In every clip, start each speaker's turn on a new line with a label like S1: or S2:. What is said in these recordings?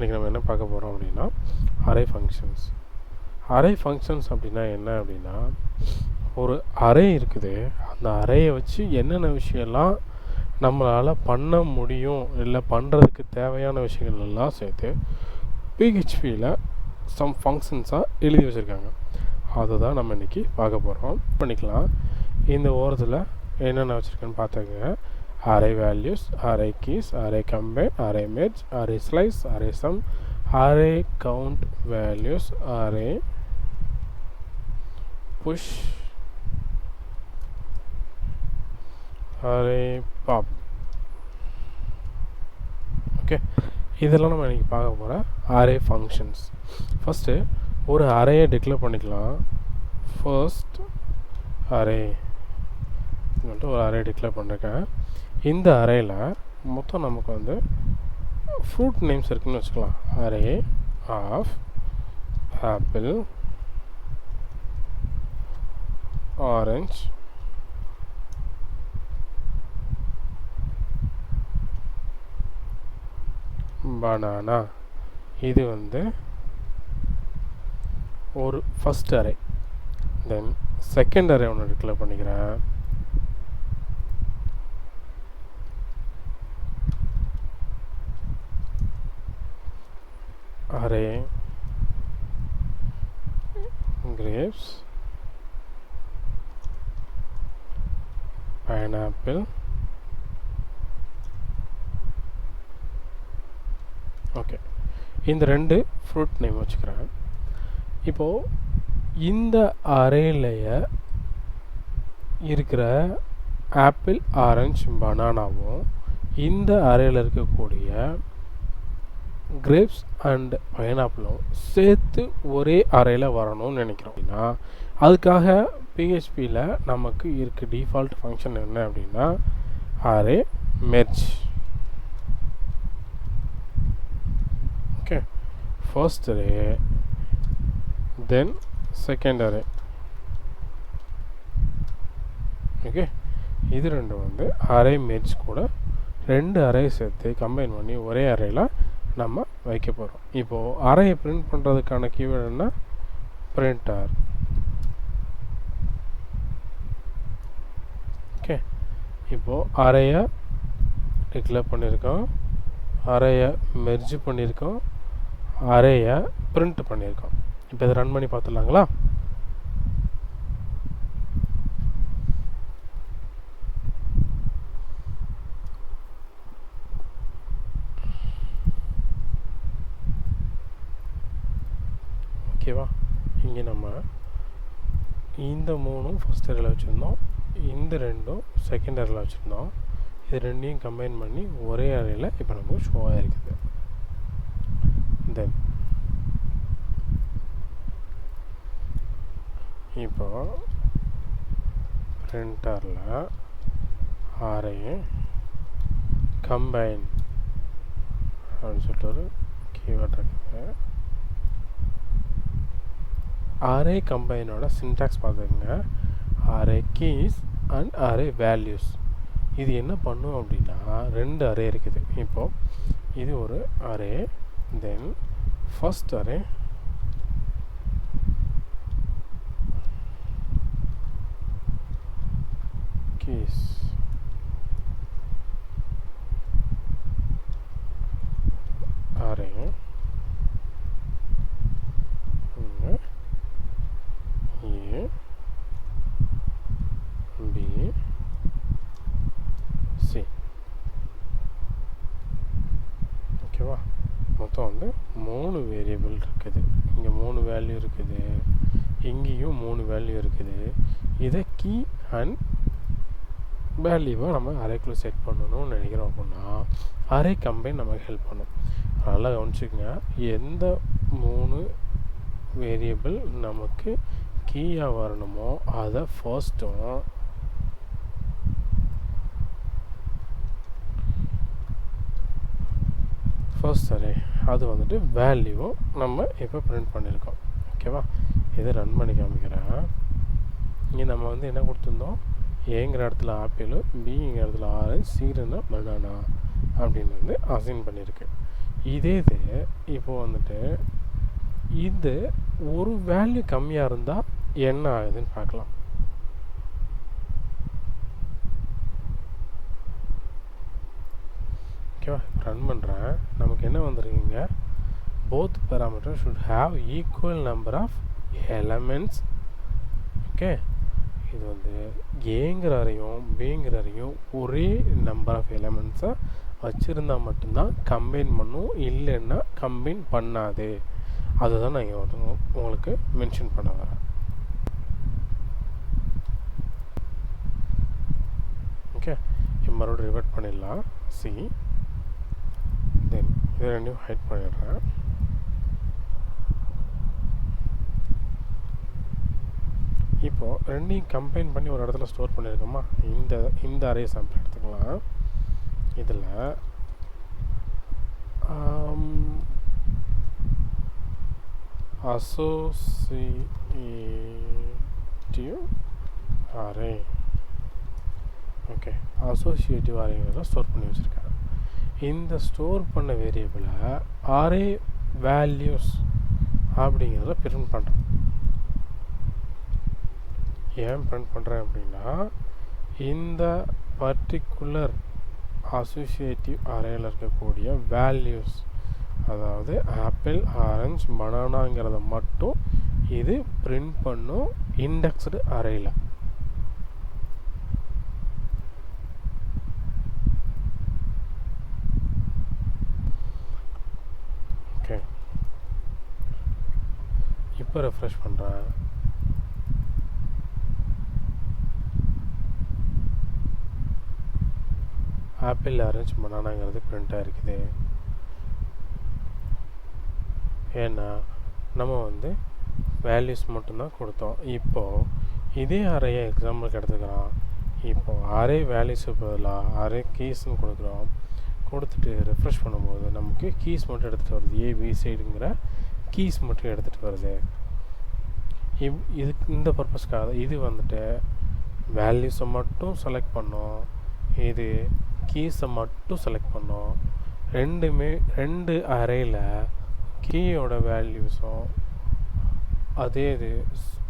S1: இன்றைக்கி நம்ம என்ன பார்க்க போகிறோம் அப்படின்னா அரே ஃபங்க்ஷன்ஸ். அரே ஃபங்க்ஷன்ஸ் அப்படின்னா என்ன அப்படின்னா, ஒரு அரே இருக்குது, அந்த அரேயை வச்சு என்னென்ன விஷயம்லாம் நம்மளால் பண்ண முடியும், இல்லை பண்ணுறதுக்கு தேவையான விஷயங்கள் எல்லாம் சேர்த்து பிஹெச்பியில் சம் ஃபங்க்ஷன்ஸாக எழுதி வச்சுருக்காங்க. அதை தான் நம்ம இன்றைக்கி பார்க்க போகிறோம். பண்ணிக்கலாம். இந்த ஓரத்தில் என்னென்ன வச்சுருக்கேன்னு பார்த்துக்கங்க. Array values, array keys, array combine, array merge, array slice, array sum, array count values, array push, array pop. Okay, இதெல்லாம் நம்ம இன்றைக்கி பார்க்க போகிற அரே ஃபங்க்ஷன்ஸ். ஃபஸ்ட்டு ஒரு அரேயை டிக்ளேர் பண்ணிக்கலாம். ஃபர்ஸ்ட் அரே சொல்லிட்டு ஒரு அரே டிக்ளேர் பண்ணியிருக்கேன். இந்த அரேயில் மொத்தம் நமக்கு வந்து ஃப்ரூட் நேம்ஸ் இருக்குதுன்னு வச்சுக்கலாம். Array of apple, orange, banana. இது வந்து ஒரு first array. Then second array ஒன்று டிக்ளேர் பண்ணிக்கிறேன். அரே grapes, pineapple, ஓகே, இந்த ரெண்டு ஃப்ரூட் நேம் வச்சுக்கிறேன். இப்போது இந்த அரேலையே இருக்கிற ஆப்பிள், ஆரஞ்சு, பனானாவும் இந்த அரேயில் இருக்கக்கூடிய கிரேப்ஸ் அண்ட் பைனாப்பிளும் சேர்த்து ஒரே அரேயில் வரணும்னு நினைக்கிறோம். அப்படின்னா அதுக்காக பிஹெச்பியில் நமக்கு இருக்க டிஃபால்ட் ஃபங்க்ஷன் என்ன அப்படின்னா array merge. Okay, first array then second array. Okay, இது ரெண்டும் வந்து அரே மெர்ஜ் கூட ரெண்டு அரே சேர்த்து கம்பைன் பண்ணி ஒரே அரேயில் நம்ம வைக்க போகிறோம். இப்போது அரேயை பிரிண்ட் பண்ணுறதுக்கான கீவேர்டு என்ன? பிரிண்டர். ஓகே, இப்போது அரேயை டிக்ளேர் பண்ணியிருக்கோம், அரேயை மெர்ஜ் பண்ணியிருக்கோம், அரேயை பிரிண்ட் பண்ணியிருக்கோம். இப்போ இதை ரன் பண்ணி பார்த்துடலாங்களா? ஓகேவா? இங்கே நம்ம இந்த மூணும் ஃபஸ்ட் அரேயில் வச்சுருந்தோம், இந்த ரெண்டும் செகண்ட் அரேயில் வச்சுருந்தோம். இது ரெண்டையும் கம்பைன் பண்ணி ஒரே அரேயில் இப்போ நமக்கு ஷோ ஆகிருக்குது. தென் இப்போ பிரிண்டரில் அரே கம்பைன் அப்படின்னு சொல்லிட்டு ஒரு கீவேர்ட் இருக்குது. அரே கம்பைனோட சின்டாக்ஸ் பார்த்துக்கங்க. Array keys and array values. இது என்ன பண்ணும் அப்படின்னா, ரெண்டு அரே இருக்குது. இப்போது இது ஒரு array, then first array, keys, array A, B, C. ஓகேவா? மொத்தம் வந்து 3 வேரியபிள் இருக்குது. இங்கே 3 வேல்யூ இருக்குது, இங்கேயும் 3 வேல்யூ இருக்குது. இதை கீ அண்ட் வேல்யூவை நம்ம அரேக்குள்ளே செட் பண்ணணும்னு நினைக்கிறோம். அப்படின்னா அரே கம்பைன் நமக்கு ஹெல்ப் பண்ணும். அதனால் கவனிச்சுக்கங்க, எந்த 3 வேரியபிள் நமக்கு கீயாக வரணுமோ அதை ஃபர்ஸ்ட்டும், ஃபர்ஸ்ட் அரே அது வந்துட்டு வேல்யூவும் நம்ம இப்போ பிரிண்ட் பண்ணியிருக்கோம். ஓகேவா? இதை ரன் பண்ணி காமிக்கிறேன். இங்கே நம்ம வந்து என்ன கொடுத்துருந்தோம்? ஏங்கிற இடத்துல ஆப்பிள், பிங்கிற இடத்துல ஆரஞ்சு, சீரனா பனானா அப்படின்னு வந்து அசைன் பண்ணியிருக்கு. இதே இது இப்போ வந்துட்டு இது ஒரு வேல்யூ கம்மியாக இருந்தால் என்ன ஆகுதுன்னு பார்க்கலாம். ஓகேவா? ரன் பண்ணுறேன். நமக்கு என்ன வந்துருக்குங்க, both parameters should have equal number of elements. Okay, இது வந்து ஏங்கிற அறையும் பிங்கிற அறையும் ஒரே நம்பர் ஆஃப் எலமெண்ட்ஸை வச்சுருந்தா மட்டும்தான் கம்பைன் பண்ணும், இல்லைன்னா கம்பைன் பண்ணாது. அதுதான் நான் இங்கே உங்களுக்கு மென்ஷன் பண்ண வரேன். ஓகே, இப்போ மறுபடியும் ரிவர்ட் பண்ணிடலாம். சி தென் இதை ரெண்டையும் ஹைட் பண்ணிடுறேன். இப்போது ரெண்டையும் கம்பைன் பண்ணி ஒரு இடத்துல ஸ்டோர் பண்ணியிருக்கோமா, இந்த அரே சாம்பிள் எடுத்துக்கலாம். இதில் அசோசியேட்டிவ் அரே, ஓகே, அசோசியேட்டிவ் அரேங்கிறத ஸ்டோர் பண்ணி வச்சுருக்கேன். இந்த ஸ்டோர் பண்ண வேரியபிளை அரே வேல்யூஸ் அப்படிங்கிறத பிரிண்ட் பண்ணுறேன். ஏன் பிரிண்ட் பண்ணுறேன் அப்படின்னா, இந்த பர்டிகுலர் அசோசியேட்டிவ் அரேயில் இருக்கக்கூடிய வேல்யூஸ், அதாவது ஆப்பிள், ஆரஞ்சு, பனானாங்கிறத மட்டும் இது பிரிண்ட் பண்ணும் இண்டெக்ஸ்டு அரேயில். ஓகே, இப்போ ரெஃப்ரெஷ் பண்ணுறேன். ஆப்பிள், ஆரஞ்சு, பனானாங்கிறது பிரிண்ட்டாக இருக்குது. ஏன்னா நம்ம வந்து வேல்யூஸ் மட்டும்தான் கொடுத்தோம். இப்போது இதே அறையை எக்ஸாம்பிளுக்கு எடுத்துக்கிறோம். இப்போது அரே வேல்யூஸு பதிலாக அரே கீஸ்ன்னு கொடுக்குறோம். கொடுத்துட்டு ரெஃப்ரெஷ் பண்ணும்போது நமக்கு கீஸ் மட்டும் எடுத்துகிட்டு வருது. ஏபிசிங்கிற கீஸ் மட்டும் எடுத்துகிட்டு வருது. இதுக்கு இந்த பர்பஸ்க்காக இது வந்துட்டு வேல்யூஸை மட்டும் செலக்ட் பண்ணோம், இது கீஸை மட்டும் செலக்ட் பண்ணோம். ரெண்டு அரேயில் கீயோட வேல்யூஸும் அதே இது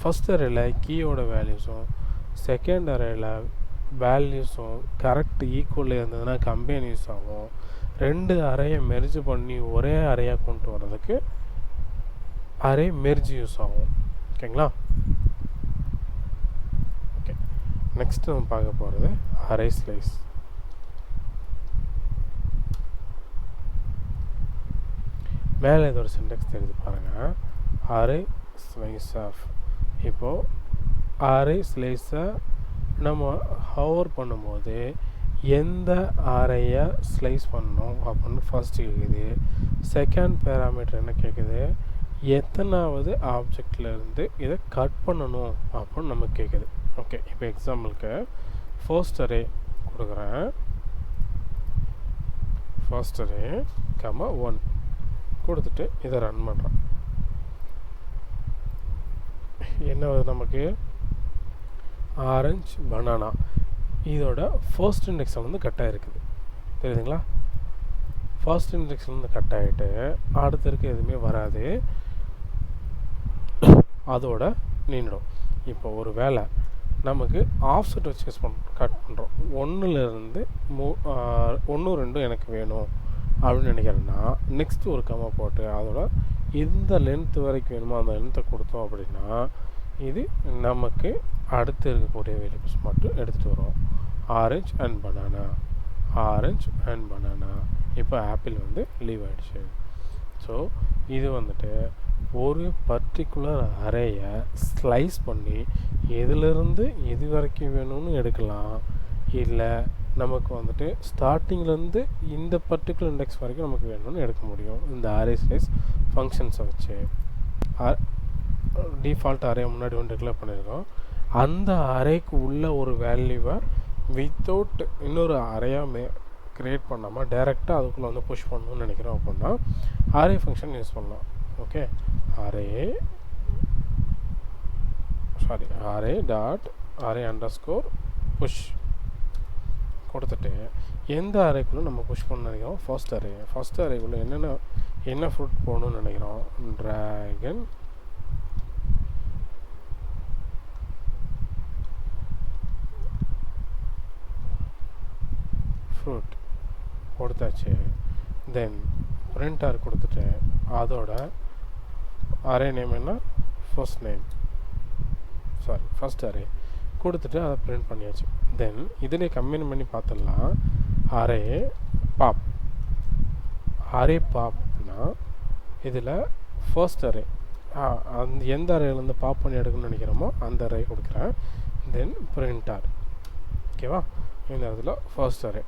S1: ஃபஸ்ட் அரேயில் கீயோட வேல்யூஸும் செகண்ட் அரேயில் வேல்யூஸும் கரெக்ட் ஈக்குவலில் இருந்ததுன்னா கம்பைன் யூஸ் ஆகும். ரெண்டு அறையை மெர்ஜ் பண்ணி ஒரே அறையாக கொண்டு வர்றதுக்கு அரே மெர்ஜ் யூஸ் ஆகும். ஓகேங்களா? ஓகே, நெக்ஸ்ட் நம்ம பார்க்க போகிறது அரே ஸ்லைஸ். மேலே இதோட சின்டெக்ஸ் தெரிஞ்சு பாருங்கள். அரே ஸ்லைஸ் ஆஃப், இப்போது அரே ஸ்லைஸை நம்ம ஹவர் பண்ணும்போது எந்த அறையை ஸ்லைஸ் பண்ணணும் அப்படின்னு ஃபர்ஸ்ட் கேட்குது. செகண்ட் பேராமீட்டர் என்ன கேட்குது, எத்தனாவது ஆப்ஜெக்ட்லேருந்து இதை கட் பண்ணணும் அப்படின்னு நமக்கு கேட்குது. ஓகே, இப்போ எக்ஸாம்பிளுக்கு ஃபர்ஸ்ட் அரே கொடுக்குறேன். ஃபர்ஸ்ட் அரே கமா 1 கொடுத்துட்டு இதை ரன் பண்ணுறேன். என்ன வருது நமக்கு, ஆரஞ்சு, பனானா. இதோட ஃபர்ஸ்ட் இண்டெக்ஸில் வந்து கட் ஆகிருக்குது. தெரியுதுங்களா? ஃபர்ஸ்ட் இண்டெக்ஸில் வந்து கட் ஆகிட்டு அடுத்த இருக்க எதுவுமே வராது, அதோட நின்றுடும். இப்போ ஒரு வேளை நமக்கு ஆஃப்செட் வச்சு கட் பண்ணுறோம், 1லேருந்து 1 2 எனக்கு வேணும் அப்படின்னு நினைக்கிறேன்னா நெக்ஸ்ட்டு ஒரு கம்மா போட்டு அதோட எந்த லென்த்து வரைக்கும் வேணுமோ அந்த லென்த்தை கொடுத்தோம் அப்படின்னா இது நமக்கு அடுத்து இருக்கக்கூடிய வேரியபிள்ஸ் மட்டும் எடுத்துகிட்டு வரும். Orange and banana, orange and banana. இப்போ ஆப்பிள் வந்து லீவ் ஆகிடுச்சு. ஸோ இது வந்துட்டு ஒரு பர்டிகுலர் அரேயை ஸ்லைஸ் பண்ணி எதுலேருந்து எது வரைக்கும் வேணும்னு எடுக்கலாம், இல்லை நமக்கு வந்துட்டு ஸ்டார்டிங்லேருந்து இந்த பர்டிகுலர் இண்டெக்ஸ் வரைக்கும் நமக்கு வேணும்னு எடுக்க முடியும் இந்த அரே ஸ்லைஸ் ஃபங்க்ஷன்ஸை வச்சு. டிஃபால்ட் அரே முன்னாடி ஒன்று டிக்ளேர் பண்ணியிருக்கோம். அந்த அரேக்கு உள்ள ஒரு வேல்யூவை வித்தவுட் இன்னொரு அரேயாக க்ரியேட் பண்ணாமல் டைரெக்டாக அதுக்குள்ளே வந்து புஷ் பண்ணணும்னு நினைக்கிறோம் அப்படின்னா அரே ஃபங்க்ஷன் யூஸ் பண்ணலாம். Okay, array dot array underscore push கொடுத்துட்டு எந்த அறைக்குள்ளே நம்ம புஷ் பண்ண நினைக்கிறோம்? ஃபர்ஸ்ட் அறைக்குள்ளே என்ன ஃப்ரூட் போகணும்னு நினைக்கிறோம்? ட்ராகன் ஃப்ரூட் கொடுத்தாச்சு. தென் பிரிண்டர் கொடுத்துட்டு அதோட அரே நேம் என்ன? ஃபர்ஸ்ட் அரே கொடுத்துட்டு அதை பிரிண்ட் பண்ணியாச்சு. தென் இதிலே கம்பைன் பண்ணி பார்த்துடலாம். அரே பாப்னா இதில் ஃபர்ஸ்ட் அரே அந்த எந்த அரேலேருந்து பாப் பண்ணி எடுக்கணும்னு நினைக்கிறோமோ அந்த அரே கொடுக்குறேன். தென் பிரிண்டர். ஓகேவா? இந்த இடத்துல ஃபர்ஸ்ட் அரே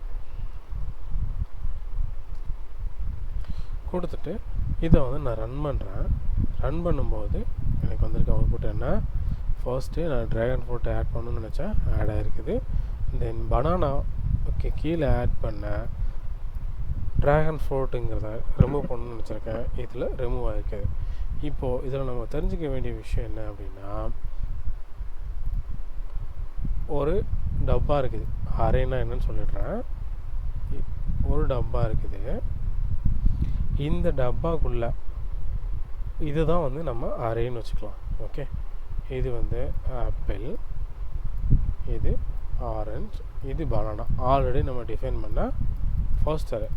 S1: கொடுத்துட்டு இதை வந்து நான் ரன் பண்ணுறேன். ரன் பண்ணும்போது எனக்கு வந்திருக்க அவுட்புட் என்ன? ஃபர்ஸ்ட்டு நான் ட்ராகன் ஃப்ரூட்டை ஆட் பண்ணணும்னு நினச்சேன், ஆட் ஆகிருக்குது. தென் பனானா கீழே ஆட் பண்ண ட்ராகன் ஃப்ரூட்டுங்கிறத ரிமூவ் பண்ணணும்னு நினச்சிருக்கேன், இதில் ரிமூவ் ஆகிருக்குது. இப்போது இதில் நம்ம தெரிஞ்சுக்க வேண்டிய விஷயம் என்ன அப்படின்னா, ஒரு டப்பா இருக்குது. அரேனா என்னன்னு சொல்லிடுறேன். ஒரு டப்பா இருக்குது. இந்த டப்பாக்குள்ளே இதுதான் வந்து நம்ம அரேன்னு வச்சுக்கலாம். ஓகே, இது வந்து ஆப்பிள், இது ஆரஞ்சு, இது பனானா. ஆல்ரெடி நம்ம டிஃபைன் பண்ண ஃபர்ஸ்ட் அரே.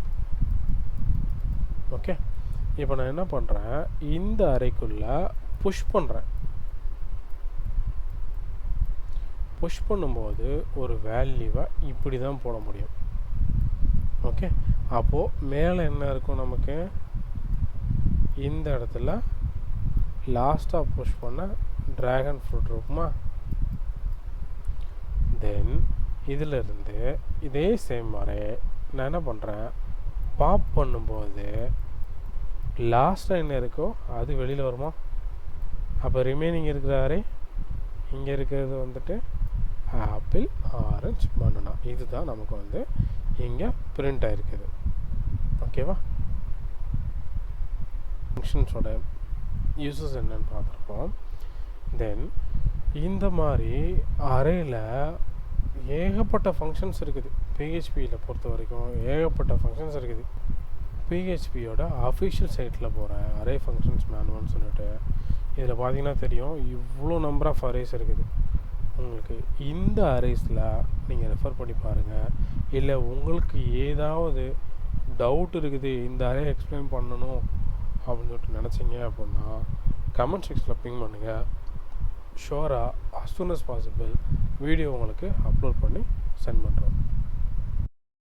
S1: ஓகே, இப்போ நான் என்ன பண்ணுறேன்? இந்த அறைக்குள்ளே புஷ் பண்ணுறேன். புஷ் பண்ணும்போது ஒரு வேல்யூவை இப்படி தான் போட முடியும். ஓகே, அப்போது மேலே என்ன இருக்கும் நமக்கு? இந்த இடத்துல லாஸ்ட்டாக புஷ் பண்ண ட்ராகன் ஃப்ரூட் இருக்குமா? தென் இதிலிருந்து இதே சேம் மாதிரி நான் என்ன பண்ணுறேன்? பாப் பண்ணும்போது லாஸ்ட்டாக என்ன இருக்கோ அது வெளியில் வருமா? அப்போ ரிமைனிங் இருக்கிற அரே இங்கே இருக்கிறது வந்துட்டு ஆப்பிள், ஆரஞ்சு, பனானா. இதுதான் நமக்கு வந்து இங்கே பிரிண்ட் ஆகிருக்குது. ஓகேவா? ஃபங்க்ஷன்ஸோட யூசஸ் என்னன்னு பார்த்துருப்போம். தென் இந்த மாதிரி அரேயில் ஏகப்பட்ட ஃபங்க்ஷன்ஸ் இருக்குது. பிஹெச்பியில் பொறுத்த வரைக்கும் ஏகப்பட்ட ஃபங்க்ஷன்ஸ் இருக்குது. பிஹெச்பியோட அஃபிஷியல் சைட்டில் போகிறேன், அரே ஃபங்க்ஷன்ஸ் மேனுவல்னு சொல்லிட்டு. இதில் பார்த்தீங்கன்னா தெரியும், இவ்வளோ நம்பர் ஆஃப் அரேஸ் இருக்குது. உங்களுக்கு இந்த அரேஸில் நீங்கள் ரெஃபர் பண்ணி பாருங்கள். இல்லை உங்களுக்கு ஏதாவது டவுட் இருக்குது, இந்த அரே எக்ஸ்பிளைன் பண்ணணும் அப்படின்னு சொல்லிட்டு நினச்சிங்க அப்படின்னா கமெண்ட் செக்ஷனில் பிங் பண்ணுங்கள். ஷோராக as soon as possible video உங்களுக்கு அப்லோட் பண்ணி சென்ட் பண்ணுறோம்.